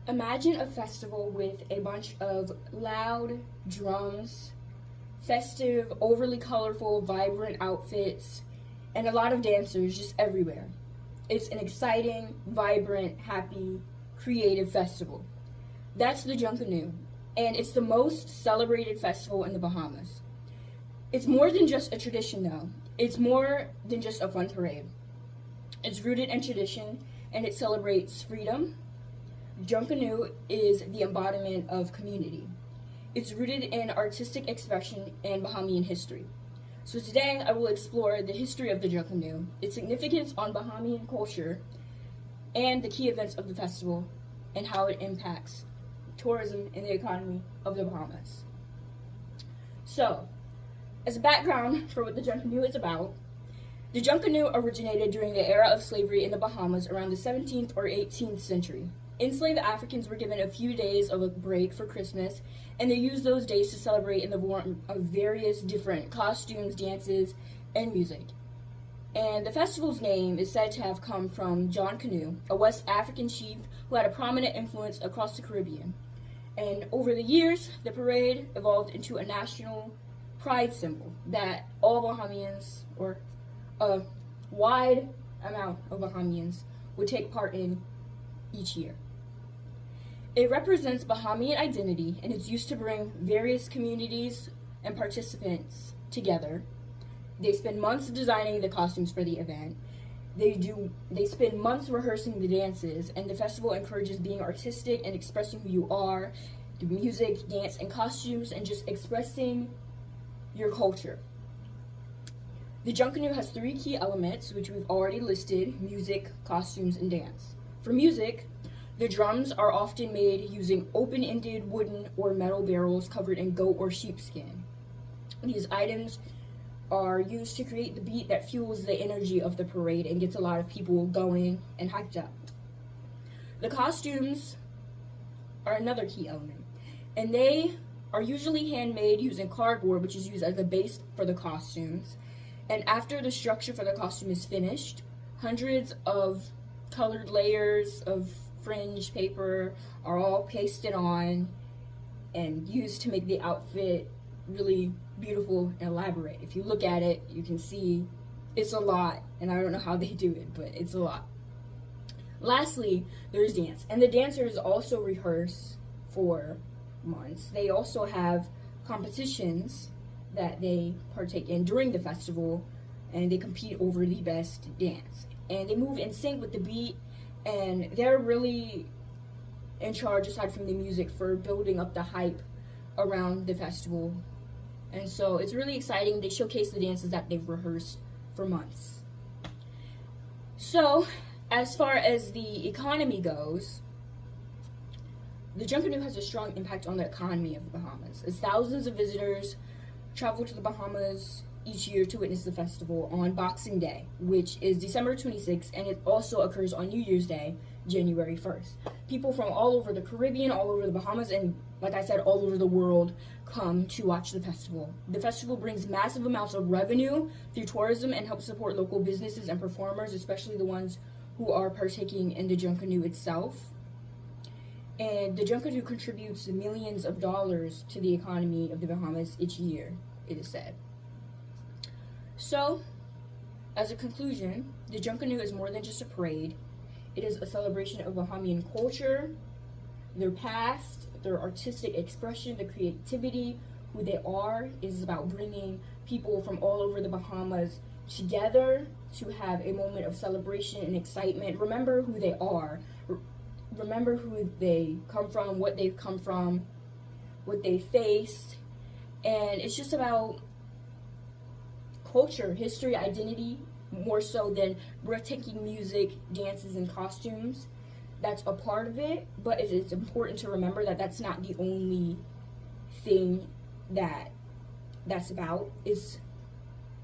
Imagine a festival with a bunch of loud drums, festive, overly colorful, vibrant outfits, and a lot of dancers just everywhere. It's an exciting, vibrant, happy, creative festival. That's the Junkanoo, and it's the most celebrated festival in the Bahamas. It's more than just a tradition, though. It's more than just a fun parade. It's rooted in tradition, and it celebrates freedom. Junkanoo is the embodiment of community. It's rooted in artistic expression and Bahamian history. So today I will explore the history of the Junkanoo, its significance on Bahamian culture, and the key events of the festival, and how it impacts tourism and the economy of the Bahamas. So, as a background for what the Junkanoo is about, the Junkanoo originated during the era of slavery in the Bahamas around the 17th or 18th century. Enslaved Africans were given a few days of a break for Christmas, and they used those days to celebrate in the form of various different costumes, dances, and music. And the festival's name is said to have come from John Canoe, a West African chief who had a prominent influence across the Caribbean. And over the years, the parade evolved into a national pride symbol that all Bahamians, or a wide amount of Bahamians, would take part in each year. It represents Bahamian identity, and it's used to bring various communities and participants together. They spend months designing the costumes for the event. They spend months rehearsing the dances, and the festival encourages being artistic and expressing who you are through music, dance, and costumes, and just expressing your culture. The Junkanoo has three key elements, which we've already listed: music, costumes, and dance. For music, the drums are often made using open-ended wooden or metal barrels covered in goat or sheepskin. These items are used to create the beat that fuels the energy of the parade and gets a lot of people going and hyped up. The costumes are another key element, and they are usually handmade using cardboard, which is used as the base for the costumes. And after the structure for the costume is finished, hundreds of colored layers of fringe paper are all pasted on and used to make the outfit really beautiful and elaborate. If you look at it, you can see it's a lot, and I don't know how they do it, but it's a lot. Lastly, there's dance, and the dancers also rehearse for months. They also have competitions that they partake in during the festival, and they compete over the best dance. And they move in sync with the beat, and they're really in charge, aside from the music, for building up the hype around the festival. And so it's really exciting. They showcase the dances that they've rehearsed for months. So, as far as the economy goes, the Junkanoo has a strong impact on the economy of the Bahamas, as thousands of visitors travel to the Bahamas each year to witness the festival on Boxing Day, which is December 26th, and it also occurs on New Year's Day, January 1st. People from all over the Caribbean, all over the Bahamas, and like I said, all over the world come to watch the festival. The festival brings massive amounts of revenue through tourism and helps support local businesses and performers, especially the ones who are partaking in the Junkanoo itself. And the Junkanoo contributes millions of dollars to the economy of the Bahamas each year, it is said. So, as a conclusion, the Junkanoo is more than just a parade. It is a celebration of Bahamian culture, their past, their artistic expression, the creativity, who they are. It is about bringing people from all over the Bahamas together to have a moment of celebration and excitement. Remember who they are. Remember who they come from, what they've come from, what they faced. And it's just about culture, history, identity, more so than breathtaking music, dances, and costumes. That's a part of it, but it's important to remember that that's not the only thing that's about. It's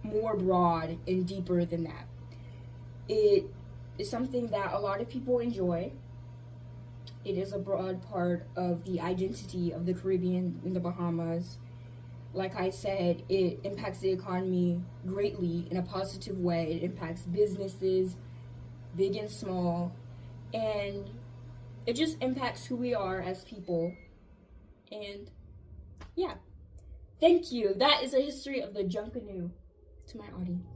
more broad and deeper than that. It is something that a lot of people enjoy. It is a broad part of the identity of the Caribbean and the Bahamas. Like I said, it impacts the economy greatly in a positive way. It impacts businesses, big and small. And it just impacts who we are as people. And yeah, thank you. That is a history of the Junkanoo to my audience.